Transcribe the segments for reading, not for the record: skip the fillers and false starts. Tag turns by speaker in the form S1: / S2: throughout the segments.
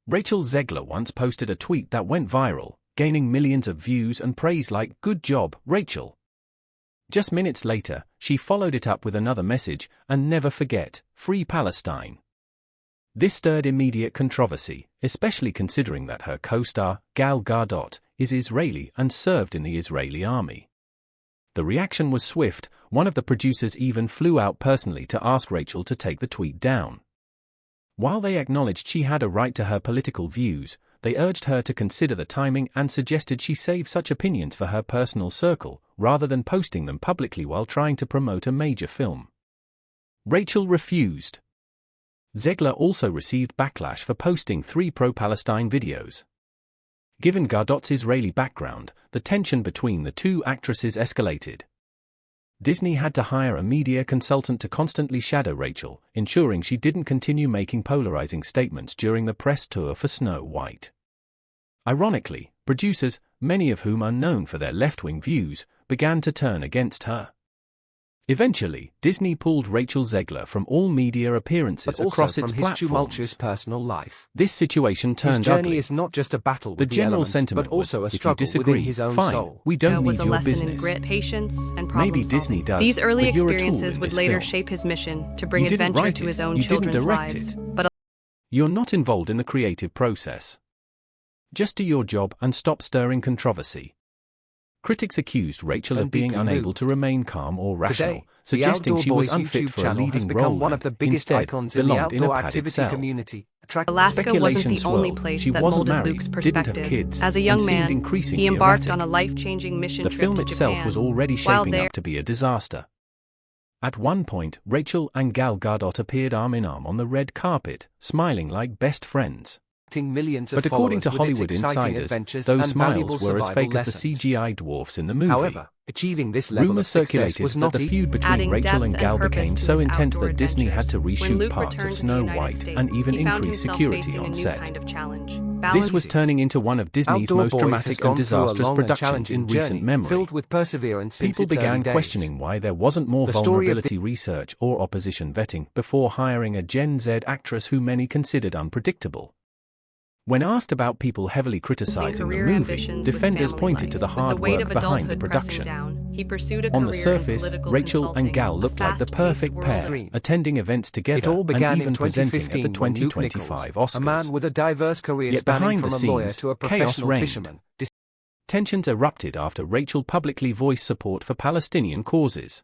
S1: Rachel Zegler once posted a tweet that went viral, gaining millions of views and praise like, "Good job, Rachel." Just minutes later, she followed it up with another message, "And never forget, free Palestine." This stirred immediate controversy, especially considering that her co-star, Gal Gadot, is Israeli and served in the Israeli army. The reaction was swift. One of the producers even flew out personally to ask Rachel to take the tweet down. While they acknowledged she had a right to her political views, they urged her to consider the timing and suggested she save such opinions for her personal circle, rather than posting them publicly while trying to promote a major film. Rachel refused. Zegler also received backlash for posting 3 pro-Palestine videos. Given Gadot's Israeli background, the tension between the two actresses escalated. Disney had to hire a media consultant to constantly shadow Rachel, ensuring she didn't continue making polarizing statements during the press tour for Snow White. Ironically, producers, many of whom are known for their left-wing views, began to turn against her. Eventually, Disney pulled Rachel Zegler from all media appearances across its platforms.
S2: His tumultuous personal life.
S1: This situation turned ugly.
S2: His journey is not just a battle with the elements, but also a struggle within his own soul.
S1: We don't need
S3: was a
S1: your
S3: lesson
S1: business.
S3: in grit, patience, and problem
S1: Maybe
S3: solving.
S1: Disney does.
S3: These early
S1: but you're a tool
S3: experiences
S1: in
S3: would
S1: this
S3: later
S1: film.
S3: shape his mission to bring
S1: You didn't
S3: adventure
S1: write
S3: to
S1: it,
S3: his own
S1: you didn't
S3: children's
S1: direct
S3: lives.
S1: it.
S3: But
S1: You're not involved in the creative process. Just do your job and stop stirring controversy. Critics accused Rachel of being unable to remain calm or rational, suggesting she was unfit for a leading role
S2: one of the biggest icons in the outdoor activity community.
S3: Alaska wasn't the only place that molded Luke's perspective. As a young man, he embarked on a life-changing mission
S1: The
S3: trip
S1: film
S3: to
S1: itself
S3: Japan.
S1: was already
S3: While
S1: shaping
S3: there,
S1: up to be a disaster. At one point, Rachel and Gal Gadot appeared arm in arm on the red carpet, smiling like best friends. But according to Hollywood insiders, those smiles were as fake as the CGI dwarfs in the movie.
S2: However, achieving this level
S1: Rumors
S2: of success
S1: circulated
S2: was
S1: that
S2: not
S1: the feud between
S3: adding
S1: Rachel
S3: depth
S1: and Gal
S3: purpose
S1: became
S3: to
S1: so
S3: his
S1: intense
S3: outdoor
S1: that Disney had to
S3: adventures. When
S1: reshoot
S3: Luke
S1: parts
S3: returned
S1: of
S3: to the
S1: Snow
S3: United
S1: White
S3: States,
S1: and even
S3: he found
S1: increase
S3: himself
S1: security
S3: facing a
S1: on
S3: new
S1: set.
S3: kind of challenge.
S1: This was turning into one of Disney's
S2: Outdoor
S1: most
S2: Boys
S1: dramatic
S2: has
S1: and
S2: gone through a
S1: disastrous
S2: long and
S1: productions
S2: challenging
S1: in recent
S2: journey,
S1: memory.
S2: filled with perseverance since
S1: People
S2: its early
S1: began
S2: days.
S1: questioning why there wasn't more
S2: The story of
S1: vulnerability research or opposition vetting before hiring a Gen Z actress who many considered unpredictable. When asked about people heavily criticizing the movie, defenders pointed to the hard work behind the production. On the surface, Rachel and Gal looked like the perfect pair, attending events together
S2: It all began
S1: and even
S2: in
S1: presenting at the
S2: 2015 when Luke
S1: 2025
S2: Nichols, a man
S1: Oscars.
S2: with a diverse career
S1: Yet
S2: spanning
S1: behind
S2: from
S1: the
S2: a lawyer
S1: scenes,
S2: to a
S1: chaos
S2: professional
S1: reigned.
S2: fisherman.
S1: Tensions erupted after Rachel publicly voiced support for Palestinian causes.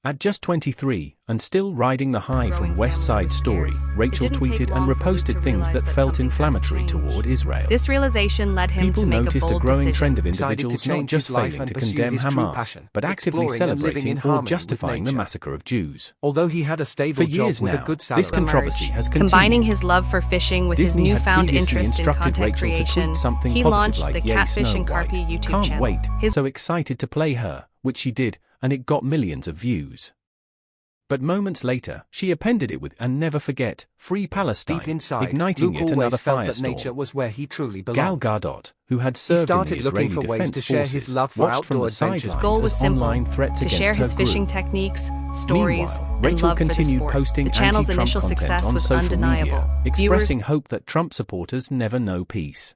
S1: At just 23, and still riding the high from West Side Story, Rachel tweeted and reposted things that felt inflammatory toward Israel.
S3: This realization led him
S1: People
S3: to make a
S1: noticed a
S3: bold
S1: growing
S3: decision.
S1: trend of
S2: Decided to
S1: individuals not
S2: change
S1: just
S2: his life
S1: failing
S2: and
S1: to
S2: pursue
S1: condemn
S2: his true
S1: Hamas,
S2: passion,
S1: but actively
S2: exploring and living
S1: celebrating
S2: in
S1: or
S2: harmony with
S1: justifying the
S2: nature.
S1: massacre of Jews.
S2: Although he had a
S1: For
S2: stable job
S1: years
S2: with
S1: now,
S2: a good salary,
S1: this controversy has
S3: Combining
S1: continued.
S3: his love for fishing with
S1: Disney
S3: his
S1: had
S3: newfound
S1: previously
S3: interest in
S1: instructed
S3: content
S1: Rachel to
S3: creation,
S1: tweet something
S3: he
S1: positive
S3: launched
S1: like,
S3: the
S1: "Yay,
S3: Catfish
S1: Snow
S3: and
S1: White.
S3: Carpe YouTube
S1: Can't
S3: channel.
S1: wait. So excited to play her," which she did, and it got millions of views. But moments later, she appended it with "And never forget, free Palestine,"
S2: deep inside,
S1: igniting
S2: Luke
S1: it another
S2: always felt that nature
S1: firestorm.
S2: was where he truly
S1: Gal
S2: belonged.
S1: Gadot, who had
S2: He
S1: served in the
S2: started looking
S1: Israeli
S2: for ways
S1: Defense
S2: to share his
S1: Forces,
S2: love for
S1: watched from
S2: outdoor
S1: the
S2: adventures.
S3: His
S1: sidelines
S3: goal was
S1: as
S3: simple:
S1: online threats
S3: to
S1: against
S3: share his
S1: her
S3: fishing
S1: grew.
S3: techniques, stories,
S1: Meanwhile,
S3: and
S1: Rachel
S3: love for the
S1: continued
S3: sport.
S1: posting
S3: The channel's
S1: anti-Trump
S3: initial
S1: content
S3: success
S1: on
S3: was
S1: social
S3: undeniable.
S1: media,
S3: Viewers
S1: expressing hope that Trump supporters never know peace.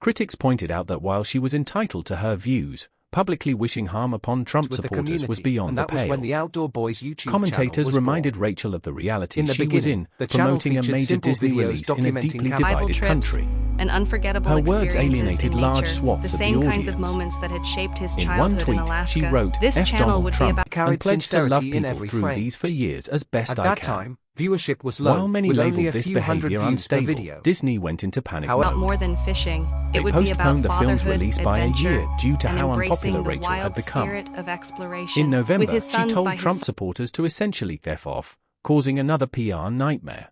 S1: Critics pointed out that while she was entitled to her views, publicly wishing harm upon Trump
S2: with the
S1: supporters was
S2: community,
S1: beyond
S2: and
S1: the
S2: that was
S1: pale.
S2: when the Outdoor Boys YouTube
S1: Commentators
S2: channel was
S1: reminded
S2: born.
S1: Rachel of the reality
S2: In the
S1: she was
S2: beginning,
S1: in,
S2: the channel
S1: promoting a
S2: featured
S1: major
S2: simple
S1: Disney
S2: videos
S1: release in a
S2: documenting
S1: deeply
S2: captive
S1: divided
S3: trips,
S1: country.
S3: and unforgettable
S1: Her words
S3: experiences
S1: alienated
S3: in
S1: large
S3: nature,
S1: swaths
S3: the
S1: of the
S3: same kinds of
S1: audience.
S3: moments that had shaped his
S1: In one
S3: childhood in
S1: tweet,
S3: Alaska.
S1: she wrote,
S3: This
S1: "F
S3: channel
S1: Donald
S3: would be
S1: Trump,"
S3: about
S1: and
S2: carried
S1: pledged to love
S2: sincerity in
S1: people
S2: every
S1: through
S2: frame.
S1: these for years as best
S2: At
S1: I
S2: that
S1: can.
S2: time, viewership was low,
S1: While many
S2: with only
S1: labeled
S2: a
S1: this
S2: few hundred
S1: behavior
S2: views per
S1: unstable,
S2: video.
S1: Disney went into panic
S2: However,
S3: about
S1: mode.
S3: more than fishing.
S1: They
S3: It would be about
S1: postponed the film's
S3: fatherhood,
S1: release by a
S3: adventure,
S1: year due to
S3: and
S1: how
S3: embracing
S1: unpopular
S3: the
S1: Rachel had
S3: wild
S1: become.
S3: spirit of exploration.
S1: In November,
S3: with his
S1: she
S3: sons by
S1: told
S3: his
S1: Trump supporters to essentially F off, causing another PR nightmare.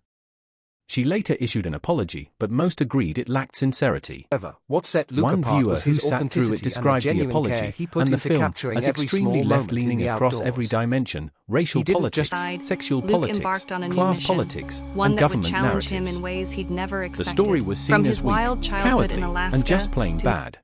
S1: She later issued an apology, but most agreed it lacked sincerity.
S2: However, what set Luke
S1: One
S2: apart
S1: viewer
S2: was
S1: who
S2: his
S1: sat through it
S2: authenticity and the
S1: described the
S2: genuine care
S1: apology
S2: he put
S1: and the
S2: into
S1: film
S2: capturing
S1: as
S2: every
S1: extremely
S2: small moment in
S1: left-leaning
S2: the
S1: across every
S2: outdoors.
S1: dimension: racial
S2: He didn't
S1: politics,
S2: just-
S1: sexual
S3: Luke
S1: politics,
S3: embarked on a new
S1: class
S3: mission,
S1: politics,
S3: one
S1: and
S3: that would
S1: government
S3: challenge him
S1: narratives.
S3: in ways he'd never
S1: The
S3: expected.
S1: story was seen
S3: From
S1: as
S3: his
S1: weak,
S3: wild childhood
S1: cowardly,
S3: in Alaska
S1: and just plain
S3: to
S1: bad.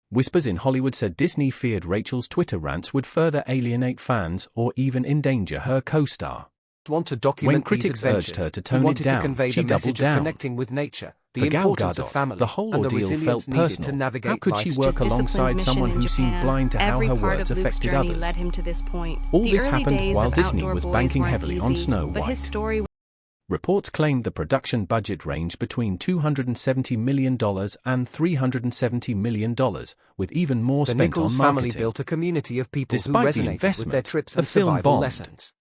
S1: Whispers in Hollywood said Disney feared Rachel's Twitter rants would further alienate fans or even endanger her co-star.
S2: want to document
S1: when critics urged her to tone it down, she doubled down.
S2: Connecting with nature, the
S1: For Gal
S2: importance of
S1: Gadot,
S2: family,
S1: the whole
S2: and the
S1: ordeal
S2: resilience
S1: felt
S2: needed to
S1: personal.
S2: navigate
S1: How could she
S2: life's
S1: work alongside someone who seemed blind to how her words affected others?
S3: Led him to this point.
S1: All this happened while Disney was banking heavily on Snow
S3: But his
S1: White.
S3: story
S1: Reports claimed the production budget ranged between $270 million and $370 million, with even more
S2: the
S1: spent
S2: Nichols
S1: on
S2: family
S1: marketing.
S2: built a community of people
S1: Despite
S2: who
S1: the
S2: resonated
S1: investment,
S2: with their trips
S1: the
S2: and
S1: film
S2: survival
S1: bombed.
S2: lessons.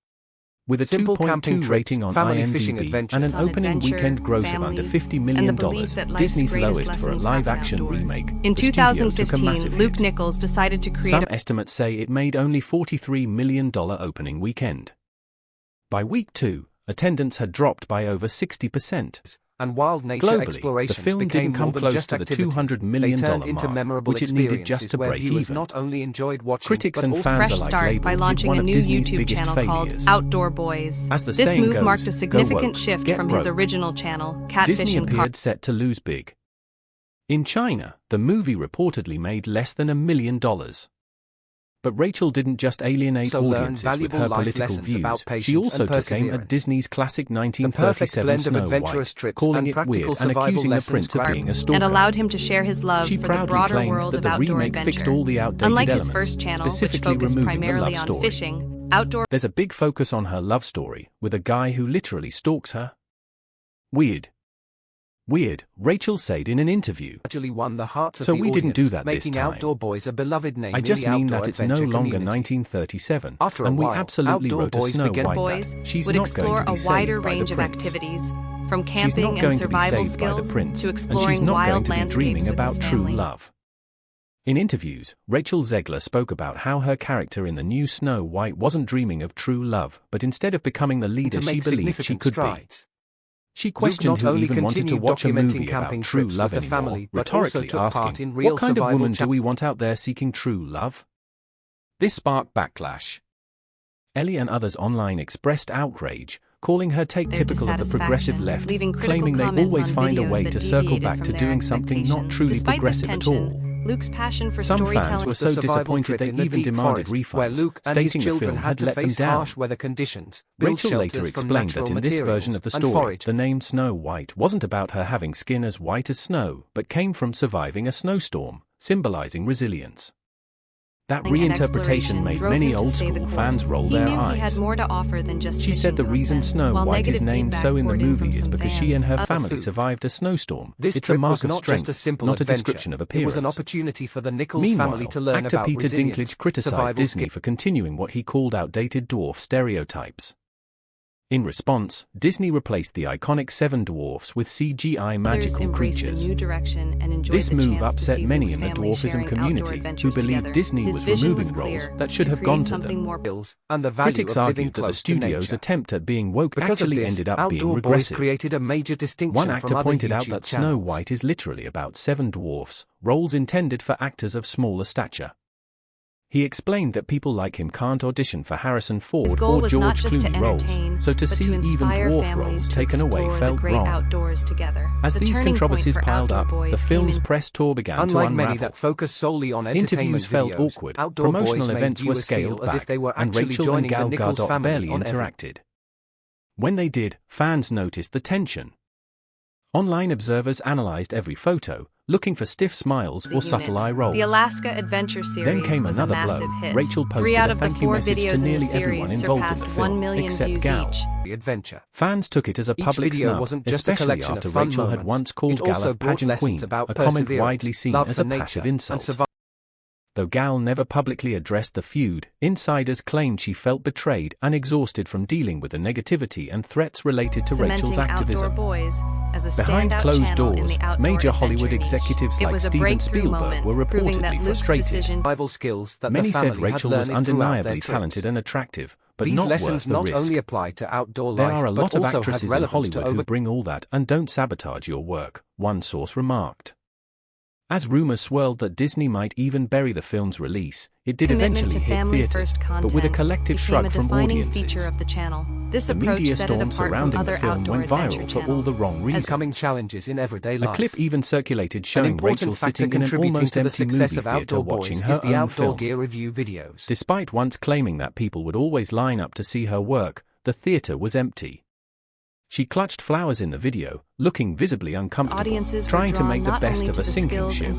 S1: With a
S2: Simple camping
S1: 2.2
S2: trips,
S1: rating on
S2: family fishing
S1: IMDb
S2: adventures,
S1: and an
S3: on
S1: opening
S3: adventure,
S1: weekend gross of under $50 million, Disney's lowest for a live-action remake,
S3: In
S1: the studio took a
S3: 2015,
S1: massive
S3: Luke
S1: hit.
S3: Nichols decided to create
S1: Some estimates say it made only $43 million opening weekend. By week 2, attendance had dropped by over 60%.
S2: And wild nature
S1: Globally,
S2: explorations
S1: the film
S2: became
S1: didn't come
S2: more than
S1: close
S2: just
S1: to the
S2: activities.
S1: $200 million
S2: They turned into
S1: mark,
S2: memorable
S1: which it needed just to
S2: where
S1: break
S2: viewers
S1: even.
S2: not only enjoyed watching,
S1: Critics
S2: but
S1: and
S2: also
S1: fans
S3: fresh
S1: alike
S3: start
S1: labeled
S3: by
S1: it
S3: launching
S1: one
S3: a
S1: of
S3: new
S1: Disney's
S3: YouTube
S1: biggest
S3: channel called
S1: failures.
S3: Outdoor Boys.
S1: As the
S3: This
S1: saying
S3: move
S1: goes,
S3: marked a
S1: go
S3: significant
S1: woke,
S3: shift
S1: get
S3: from his
S1: broke.
S3: original channel, Catfish
S1: Disney
S3: and
S1: appeared set to lose big. In China, the movie reportedly made less than $1 million. But Rachel didn't just alienate audiences with her political views, she also took aim at Disney's classic 1937 Snow White, calling it weird and accusing the prince of being a stalker.
S3: and allowed him to share his love
S1: She
S3: for the
S1: proudly
S3: broader
S1: claimed
S3: world
S1: that
S3: of
S1: the
S3: outdoor
S1: remake fixed
S3: adventure.
S1: all the outdated
S3: Unlike his
S1: elements,
S3: first channel, which
S1: specifically
S3: focused
S1: removing the
S3: primarily
S1: love
S3: on
S1: story.
S3: fishing, outdoor
S1: There's a big focus on her love story, with a guy who literally stalks her. Weird, Rachel said in an interview.
S2: Gradually won the hearts of
S1: So
S2: the
S1: we didn't do
S2: audience,
S1: that this
S2: making
S1: time.
S2: Outdoor Boys a beloved name
S1: I just
S2: in the
S1: mean
S2: outdoor
S1: that it's no
S2: adventure
S1: longer
S2: community.
S1: 1937,
S2: After a
S1: and we
S2: while,
S1: absolutely
S2: Outdoor
S1: wrote a
S2: Boys
S1: Snow
S2: began-
S1: White
S3: Boys
S1: that she's
S3: would
S1: not
S3: explore
S1: going to be
S3: a wider
S1: saved by
S3: range
S1: the
S3: of
S1: prince.
S3: activities, from
S1: She's
S3: camping
S1: not
S3: and
S1: going to be
S3: survival
S1: saved by the
S3: skills
S1: prince,
S3: to
S1: and she's
S3: exploring
S1: not going
S3: wild
S1: to be
S3: landscapes
S1: dreaming
S3: with
S1: about
S3: his
S1: true
S3: family.
S1: love. In interviews, Rachel Zegler spoke about how her character in the new Snow White wasn't dreaming of true love, but instead of becoming the leader
S2: to
S1: she
S2: make
S1: believed she
S2: significant
S1: could
S2: strides.
S1: be. She
S2: Luke
S1: questioned
S2: not
S1: who
S2: only
S1: even wanted to
S2: continued
S1: watch a
S2: documenting
S1: movie
S2: camping
S1: about true
S2: trips
S1: love
S2: with the
S1: anymore,
S2: family, but also
S1: rhetorically
S2: took part
S1: asking,
S2: in real
S1: what kind of
S2: survival
S1: woman do we want out there seeking true love? This sparked backlash. Ellie and others online expressed outrage, calling her take
S3: Their
S1: typical of the progressive
S3: dissatisfaction,
S1: left,
S3: leaving critical
S1: claiming they
S3: comments
S1: always
S3: on
S1: find a
S3: videos
S1: way
S3: that
S1: to circle
S3: deviated
S1: back
S3: from
S1: to
S3: their
S1: doing something not
S3: expectation.
S1: truly
S3: Despite this
S1: progressive at
S3: tension,
S1: all.
S3: Luke's passion for
S1: Some
S3: storytelling
S1: fans were
S2: Was
S1: so
S2: the survival
S1: disappointed
S2: trip
S1: they
S2: in the
S1: even
S2: deep
S1: demanded
S2: forest, where
S1: refunds,
S2: Luke and his
S1: stating the
S2: children
S1: film
S2: had
S1: had
S2: to
S1: let them
S2: face
S1: down.
S2: harsh weather conditions, build
S1: Rachel later
S2: shelters from
S1: explained that
S2: natural
S1: in this version of the
S2: materials, and
S1: story,
S2: forage.
S1: the name Snow White wasn't about her having skin as white as snow, but came from surviving a snowstorm, symbolizing resilience. That reinterpretation made many old-school fans roll their eyes.
S3: He had more to offer than just
S1: She said the reason Snow White is named so in the movie is because she and her family survived a snowstorm.
S2: This
S1: It's a
S2: trip
S1: mark
S2: was
S1: of
S2: not just a
S1: strength,
S2: simple
S1: not a
S2: adventure.
S1: description of
S2: It
S1: appearance.
S2: was an opportunity for the Nichols
S1: Meanwhile,
S2: family to learn
S1: actor
S2: about
S1: Peter
S2: resilience,
S1: Dinklage criticized
S2: survival
S1: Disney
S2: skills.
S1: for continuing what he called outdated dwarf stereotypes. In response, Disney replaced the iconic Seven Dwarfs with CGI magical creatures. This move upset many in the dwarfism community, who believed Disney was removing roles that should have gone to them.
S2: And the value
S1: Critics
S2: of living
S1: argued that the
S2: close to
S1: studio's
S2: nature.
S1: attempt at being woke
S2: Because of
S1: actually
S2: this,
S1: ended up being
S2: Outdoor Boys
S1: regressive.
S2: created a major distinction
S1: One
S2: from
S1: actor
S2: other
S1: pointed out
S2: YouTube
S1: that Snow
S2: channels.
S1: White is literally about seven dwarfs, roles intended for actors of smaller stature. He explained that people like him can't audition for Harrison Ford or George Clooney roles, so to see even dwarf roles taken away felt wrong. As these controversies piled up, the film's press tour began to
S2: Unlike
S1: unravel.
S2: many that focus solely on entertainment
S1: Interviews felt
S2: videos,
S1: awkward,
S2: Outdoor Boys
S1: promotional
S2: made
S1: events were
S2: viewers feel
S1: scaled
S2: as
S1: back,
S2: if they were
S1: and
S2: actually
S1: Rachel and
S2: joining
S1: Gal
S2: the Nichols
S1: Gadot
S2: family
S1: barely
S2: on every-
S1: interacted. When they did, fans noticed the tension. Online observers analyzed every photo, looking for stiff smiles or subtle eye rolls.
S3: The Alaska Adventure series
S1: Then came
S3: was
S1: another
S3: a massive
S1: blow.
S3: hit.
S1: Rachel posted
S3: 3 out
S1: a
S3: of the
S1: thank you
S3: 4
S1: message
S3: videos
S1: to
S3: in the
S1: nearly everyone
S3: series
S1: involved in the
S3: surpassed 1
S1: film,
S3: million
S1: except
S3: views
S1: Gal.
S3: each.
S2: The adventure.
S1: Fans took it as a
S2: Each
S1: public
S2: video
S1: snub,
S2: wasn't just a
S1: especially
S2: collection
S1: after
S2: of fun
S1: Rachel had
S2: moments.
S1: once called
S2: It
S1: Gal
S2: also
S1: a
S2: brought
S1: pageant
S2: lessons
S1: queen,
S2: about
S1: a comment
S2: perseverance,
S1: widely seen
S2: love
S1: as
S2: for
S1: a
S2: nature,
S1: passive
S2: and
S1: insult.
S2: survival.
S1: Though Gal never publicly addressed the feud, insiders claimed she felt betrayed and exhausted from dealing with the negativity and threats related to Rachel's
S3: Cementing
S1: activism.
S3: Outdoor Boys as a
S1: Behind
S3: standout
S1: closed
S3: channel in
S1: doors,
S3: the outdoor
S1: major
S3: adventure
S1: Hollywood
S3: niche.
S1: executives
S3: It
S1: like
S3: was a
S1: Steven
S3: breakthrough
S1: Spielberg
S3: moment,
S1: were
S3: proving that
S1: reportedly
S3: Luke's
S1: frustrated.
S3: decision
S2: Survival skills that
S1: Many
S2: the
S1: said
S2: family
S1: Rachel
S2: had
S1: was
S2: learned throughout their
S1: undeniably
S2: trips.
S1: talented and attractive, but
S2: These
S1: not
S2: lessons
S1: worth the
S2: not
S1: risk.
S2: only apply to outdoor
S1: There
S2: life,
S1: are a
S2: but
S1: lot of
S2: also
S1: actresses
S2: have
S1: in
S2: relevance to
S1: Hollywood who bring all that and don't sabotage your work, one source remarked. As rumors swirled that Disney might even bury the film's release, it did
S3: Commitment
S1: eventually
S3: to
S1: hit theaters,
S3: family-first
S1: but with a
S3: content
S1: collective
S3: became
S1: shrug
S3: a
S1: from
S3: defining
S1: audiences.
S3: feature of the channel. This
S1: The
S3: approach
S1: media
S3: set it
S1: storm
S3: apart from
S1: surrounding
S3: other
S1: the film
S3: outdoor
S1: went viral
S3: adventure
S1: for all the
S3: channels.
S1: wrong reasons.
S2: Becoming challenges in everyday life.
S1: A clip even circulated
S2: An
S1: showing
S2: important
S1: Rachel
S2: factor
S1: sitting in an
S2: contributing
S1: almost
S2: to the
S1: empty
S2: success
S1: movie
S2: of
S1: theater
S2: Outdoor
S1: watching
S2: Boys
S1: her
S2: is the
S1: own
S2: outdoor
S1: film.
S2: gear review videos.
S1: Despite once claiming that people would always line up to see her work, the theater was empty. She clutched flowers in the video, looking visibly uncomfortable, trying to make the best of a sinking ship.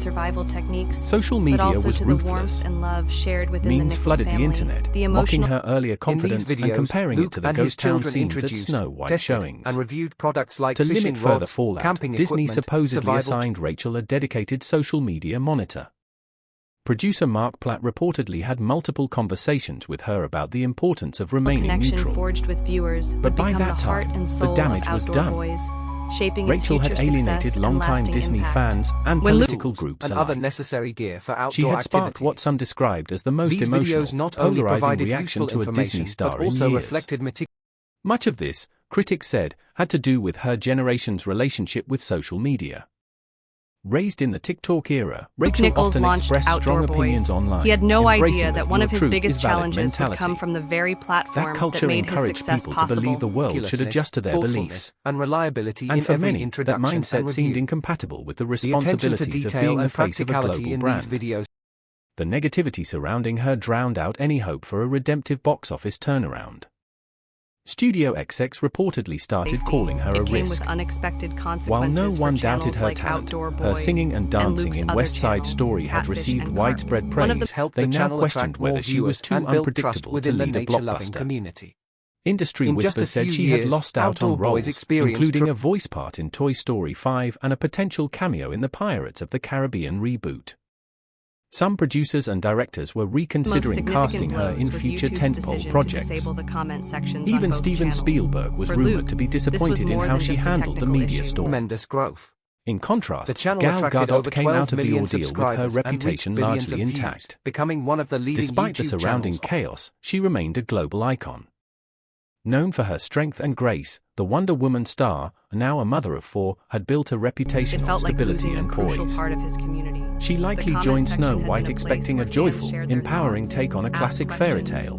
S1: Social media was ruthless. Memes flooded the internet, mocking her earlier confidence and comparing it to the ghost town scenes at Snow White showings.
S2: And reviewed products like
S1: to limit further
S2: rods,
S1: fallout, Disney supposedly assigned Rachel a dedicated social media monitor. Producer Mark Platt reportedly had multiple conversations with her about the importance of remaining neutral. But by that time, the damage was done. Rachel had alienated longtime Disney fans and political groups
S2: and
S1: alike.
S2: Other necessary gear for outdoor
S1: she had sparked
S2: activities.
S1: What some described as the most
S2: These
S1: emotional,
S2: videos not only
S1: polarizing reaction to a Disney star
S2: but also
S1: in years.
S2: reflected
S1: Much of this, critics said, had to do with her generation's relationship with social media. Raised in the TikTok era, Rachel often expressed strong opinions online.
S3: He had no idea
S1: that
S3: that one of his
S1: truth
S3: biggest
S1: is valid
S3: challenges would
S1: mentality.
S3: come from the very platform
S1: That culture
S3: made his
S1: encouraged
S3: success
S1: people
S3: possible.
S1: to believe the world should adjust to their beliefs.
S2: And reliability
S1: And
S2: in
S1: for
S2: every
S1: many, that
S2: introduction
S1: mindset
S2: and
S1: seemed
S2: review.
S1: incompatible with the
S2: The attention to
S1: responsibilities of
S2: detail
S1: being the
S2: and
S1: face of a
S2: practicality
S1: global
S2: in
S1: brand.
S2: these videos.
S1: The negativity surrounding her drowned out any hope for a redemptive box office turnaround. Studio XX reportedly started calling her a risk. While no one doubted her talent, her singing and dancing in West Side Story had received widespread praise. They now questioned whether she was too unpredictable to lead a blockbuster. Industry whispers said she had lost out on roles, including a voice part in Toy Story 5 and a potential cameo in the Pirates of the Caribbean reboot. Some producers and directors were reconsidering casting her in future tentpole projects. Even Steven Spielberg was rumored to be disappointed in how she handled the media storm.
S2: Tremendous growth.
S1: In contrast,
S2: The channel
S1: Gal
S2: attracted
S1: Gadot
S2: over
S1: came
S2: 12
S1: out of the
S2: million
S1: ordeal with her
S2: subscribers and
S1: reputation
S2: reached billions
S1: largely
S2: of views,
S1: intact.
S2: becoming one of the leading
S1: Despite the
S2: YouTube
S1: surrounding
S2: channels.
S1: chaos, she remained a global icon. Known for her strength and grace, the Wonder Woman star, now a mother of 4, had built a reputation of stability and poise. She likely joined Snow White expecting a joyful, empowering take on a classic fairy tale.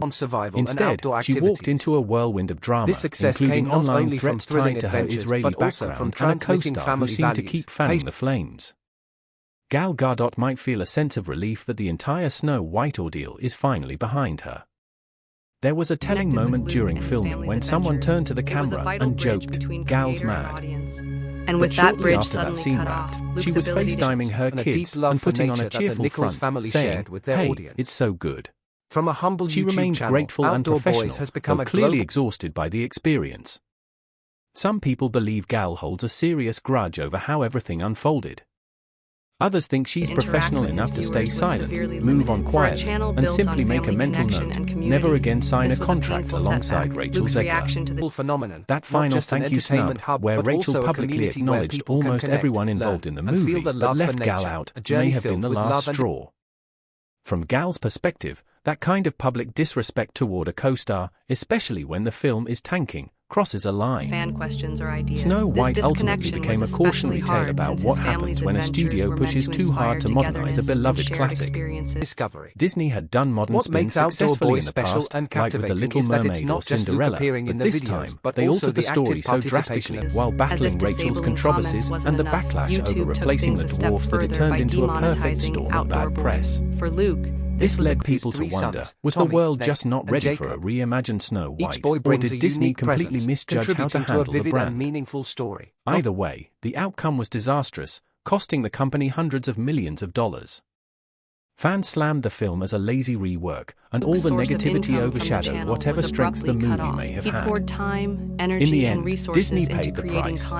S2: On survival
S1: Instead,
S2: and outdoor
S1: she
S2: activities.
S1: walked into a whirlwind of drama,
S2: This success
S1: including
S2: came not
S1: online
S2: only from
S1: threats
S2: thrilling
S1: tied to her
S2: adventures,
S1: Israeli
S2: but also
S1: background
S2: from
S1: and a
S2: transmitting
S1: co-star who
S2: family
S1: seemed to
S2: values.
S1: keep fanning the flames. Gal Gadot might feel a sense of relief that the entire Snow White ordeal is finally behind her. There was a telling moment during filming when someone turned to the camera and joked, "Gal's mad."
S3: And with
S1: But
S3: that
S1: shortly
S3: bridge
S1: after that
S3: suddenly
S1: scene
S3: cut
S1: wrapped,
S3: off,
S1: she was FaceTiming her
S2: and a deep
S1: kids
S2: love
S1: and
S2: for
S1: putting on
S2: nature
S1: a
S2: that the
S1: cheerful
S2: Nichols
S1: front,
S2: family
S1: saying,
S2: shared with their
S1: "Hey,
S2: audience."
S1: it's so good."
S2: From a humble
S1: She
S2: YouTube
S1: remained
S2: channel,
S1: grateful and
S2: Outdoor
S1: professional,
S2: Boys has become
S1: though
S2: a
S1: clearly
S2: global
S1: exhausted by the experience. Some people believe Gal holds a serious grudge over how everything unfolded. Others think she's professional enough to stay silent, move on quietly, and simply make a mental note, never again sign a contract alongside Rachel Zegler.
S2: phenomenon.
S1: That final thank you snub, where Rachel publicly acknowledged almost everyone involved in the movie, but left Gal out, may have been the last straw. From Gal's perspective, that kind of public disrespect toward a co-star, especially when the film is tanking, crosses a line. Snow White ultimately became a cautionary tale about what happens when a studio pushes too hard to modernize a beloved classic.
S2: Discovery.
S1: Disney had done modern
S2: What
S1: spins
S2: makes Outdoor
S1: successfully in
S2: Boys
S1: the
S2: special
S1: past,
S2: and
S1: like with The
S2: captivating
S1: Little
S2: is that it's
S1: Mermaid or
S2: not just Luke
S1: Cinderella,
S2: appearing in
S1: but
S2: the
S1: this
S2: videos,
S1: time,
S2: but
S1: they
S2: also
S1: altered the
S2: the
S1: story
S2: active
S1: so drastically
S2: participation.
S1: while battling Rachel's controversies and the backlash over replacing the dwarfs that it turned into a perfect storm of bad press.
S3: For Luke,
S1: This led people to wonder, was the world just not ready for a reimagined Snow White, or did Disney completely misjudge how to handle the brand?
S2: Meaningful story.
S1: Either way, the outcome was disastrous, costing the company hundreds of millions of dollars. Fans slammed the film as a lazy rework, and all the negativity overshadowed whatever strengths the movie may have had. In the end, Disney paid the price.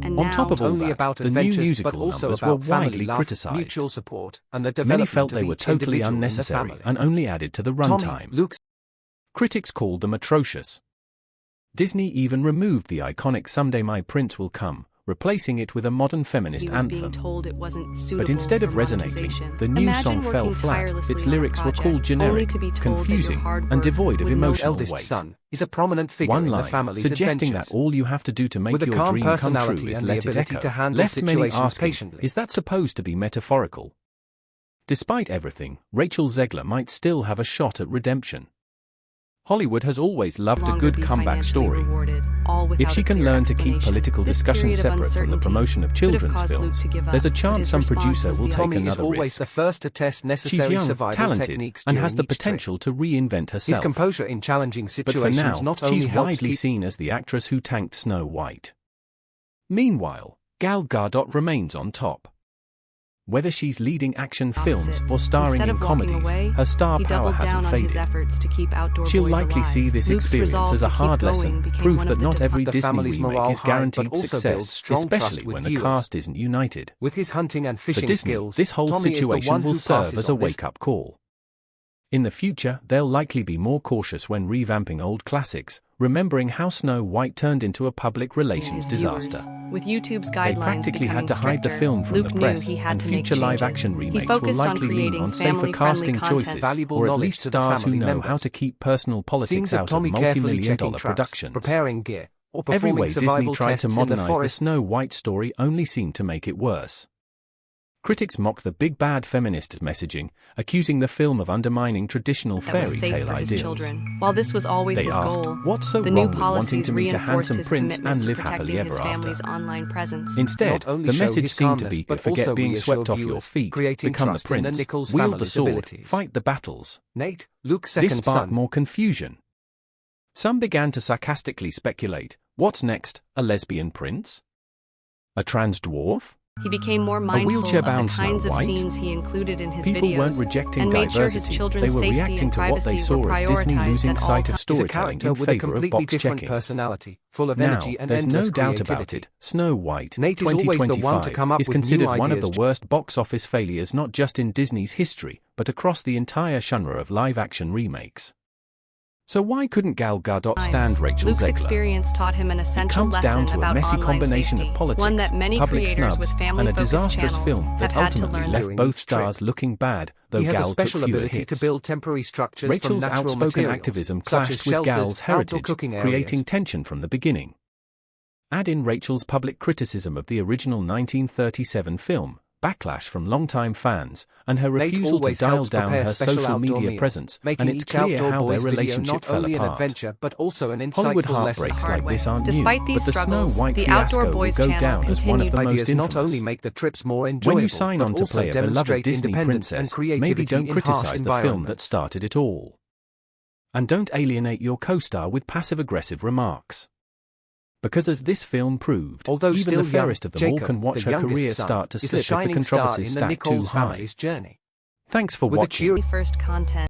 S1: On top of all that, the new musical numbers were widely criticized.
S2: Mutual support, and the
S1: Many
S2: development
S1: felt they
S2: of
S1: were
S2: each
S1: totally
S2: individual in the
S1: unnecessary
S2: family.
S1: and only added to the runtime. Critics called them atrocious. Disney even removed the iconic "Someday My Prince Will Come," replacing it with a modern feminist anthem. But instead of resonating, the new song fell flat. Its lyrics were called generic, confusing, and devoid of emotional
S2: eldest
S1: weight.
S2: son is a prominent figure
S1: One
S2: in the
S1: line,
S2: family's
S1: suggesting
S2: adventures.
S1: that all you have to do to make
S2: With a
S1: your
S2: calm
S1: dream come
S2: personality
S1: true is
S2: and the
S1: let it
S2: ability
S1: echo,
S2: to handle
S1: left many
S2: situations
S1: asking,
S2: patiently.
S1: is that supposed to be metaphorical? Despite everything, Rachel Zegler might still have a shot at redemption. Hollywood has always loved a good comeback story. If she can learn to keep political discussion separate from the promotion of children's films, there's a chance some producer will take another risk.
S2: The first to test necessary
S1: She's young,
S2: survival
S1: talented,
S2: techniques
S1: and has the
S2: each
S1: potential to reinvent herself.
S2: His composure in challenging situations
S1: but for now,
S2: not only
S1: she's
S2: helps
S1: widely seen as the actress who tanked Snow White. Meanwhile, Gal Gadot remains on top. Whether she's leading action films or starring in comedies, her star power hasn't faded. She'll likely see this experience as a hard lesson, proof that not every Disney remake is guaranteed success, especially when the cast isn't united.
S2: With his hunting and
S1: For
S2: fishing
S1: Disney,
S2: skills,
S1: this whole
S2: Tommy
S1: situation will serve as a
S2: wake-up
S1: wake-up call. In the future, they'll likely be more cautious when revamping old classics, remembering how Snow White turned into a public relations disaster.
S3: With YouTube's
S1: They
S3: guidelines
S1: practically had to hide the
S3: stricter,
S1: film from
S3: Luke
S1: the press,
S3: knew he had
S1: and
S3: to make
S1: future
S3: changes.
S1: live-action
S3: He
S1: remakes will
S3: focused on
S1: likely lean
S3: creating
S1: on safer
S3: family-friendly
S1: casting
S3: content.
S1: choices,
S2: Valuable
S1: or at
S2: knowledge
S1: least
S2: to the
S1: stars who
S2: family
S1: know
S2: members.
S1: how to keep personal politics
S2: Scenes of
S1: out of
S2: Tommy carefully checking
S1: multi-million-dollar
S2: traps,
S1: productions.
S2: preparing gear, or
S1: Every
S2: performing
S1: way Disney
S2: survival
S1: tried
S2: tests
S1: to
S2: in the
S1: modernize the
S2: forest.
S1: Snow White story only seemed to make it worse. Critics mock the big bad feminist messaging, accusing the film of undermining traditional fairy tale ideas.
S3: While this was always
S1: They
S3: his
S1: asked,
S3: goal,
S1: what's so
S3: the
S1: wrong
S3: new
S1: with wanting
S3: policies
S1: to meet a
S3: reinforced
S1: handsome
S3: his
S1: prince
S3: commitment
S1: and
S3: to
S1: live
S3: protecting
S1: happily
S3: his
S1: ever
S3: family's
S1: after?
S3: online presence.
S1: Instead,
S2: Not only
S1: the
S2: show
S1: message
S2: his
S1: seemed to
S2: calmness,
S1: be
S2: but
S1: forget
S2: also
S1: being swept off your
S2: viewers,
S1: feet,
S2: creating
S1: become the
S2: trust in the
S1: prince,
S2: Nichols
S1: wield the
S2: family's
S1: sword,
S2: abilities.
S1: fight the battles.
S2: Nate, Luke's second
S1: This sparked
S2: son.
S1: more confusion. Some began to sarcastically speculate, what's next, a lesbian prince? A trans dwarf?
S3: He became more mindful of the
S1: wheelchair-bound
S3: kinds
S1: Snow
S3: of
S1: White?
S3: sins he included in his
S1: People
S3: videos,
S1: weren't rejecting
S3: and made sure his
S1: diversity,
S3: children's
S1: they were
S3: safety
S1: reacting
S3: and
S1: to what they
S3: privacy
S1: saw
S3: were
S1: as Disney
S3: prioritized
S1: losing
S3: at all
S1: sight of
S3: times.
S2: He's a
S1: storytelling
S2: character
S1: in
S2: with a
S1: favor of
S2: completely
S1: box
S2: different
S1: checking.
S2: personality, full of
S1: Now,
S2: energy and
S1: there's no
S2: endless
S1: doubt about
S2: creativity.
S1: it, Snow White
S2: Nate is always the one to
S1: 2025
S2: come up
S1: is
S2: with new
S1: considered one of
S2: ideas.
S1: the worst box office failures not just in Disney's history, but across the entire genre of live-action remakes. So why couldn't Gal Gadot stand Rachel
S3: Luke's
S1: Zegler?
S3: experience taught him an essential
S1: It comes down
S3: lesson
S1: to a
S3: about
S1: messy
S3: online
S1: combination
S3: safety,
S1: of politics,
S3: one that many
S1: public
S3: creators
S1: snubs,
S3: with
S1: and a
S3: family-focused
S1: disastrous
S3: channels
S1: film
S3: have
S1: that
S3: had to
S1: ultimately
S3: learn.
S1: left
S2: During
S1: both
S2: each trip,
S1: stars looking bad, though
S2: He has
S1: Gal
S2: a special
S1: took fewer
S2: ability
S1: hits.
S2: to build temporary structures
S1: Rachel's
S2: from natural
S1: outspoken
S2: materials,
S1: activism
S2: such
S1: clashed
S2: as
S1: with
S2: shelters,
S1: Gal's
S2: outdoor
S1: heritage,
S2: cooking areas.
S1: creating tension from the beginning. Add in Rachel's public criticism of the original 1937 film, backlash from longtime fans, and her
S2: Nate
S1: refusal to
S2: always
S1: dial
S2: helps
S1: down
S2: prepare
S1: her
S2: special
S1: social
S2: outdoor
S1: media
S2: meals,
S1: presence,
S2: making
S1: and it's
S2: each
S1: clear
S2: Outdoor
S1: how their
S2: Boys video
S1: relationship
S2: not
S1: fell
S2: only an
S1: apart.
S2: adventure but also an
S1: Hollywood
S2: insightful lesson.
S1: heartbreaks like this aren't
S3: Despite
S1: new,
S3: these
S1: but the Snow
S3: struggles,
S1: White
S3: the
S1: fiasco
S3: Outdoor Boys
S1: will go
S3: channel
S1: down as one of the most
S2: Ideas
S1: infamous.
S2: not only make the trips more enjoyable,
S1: When you sign on
S2: but
S1: to
S2: also
S1: play a beloved
S2: demonstrate
S1: Disney
S2: independence and
S1: princess,
S2: creativity
S1: maybe don't
S2: in harsh
S1: criticize the film that
S2: environments.
S1: started it all. And don't alienate your co-star with passive-aggressive remarks. Because as this film proved,
S2: Although
S1: even
S2: still
S1: the fairest
S2: young,
S1: of them all
S2: Jacob,
S1: can watch
S2: the
S1: her career
S2: youngest son,
S1: start to
S2: is a
S1: slip if the
S2: shining star
S1: controversy
S2: in the
S1: stacked too
S2: Nichols
S1: high.
S2: family's journey.
S1: Thanks for
S2: With a
S1: watching.
S3: First content.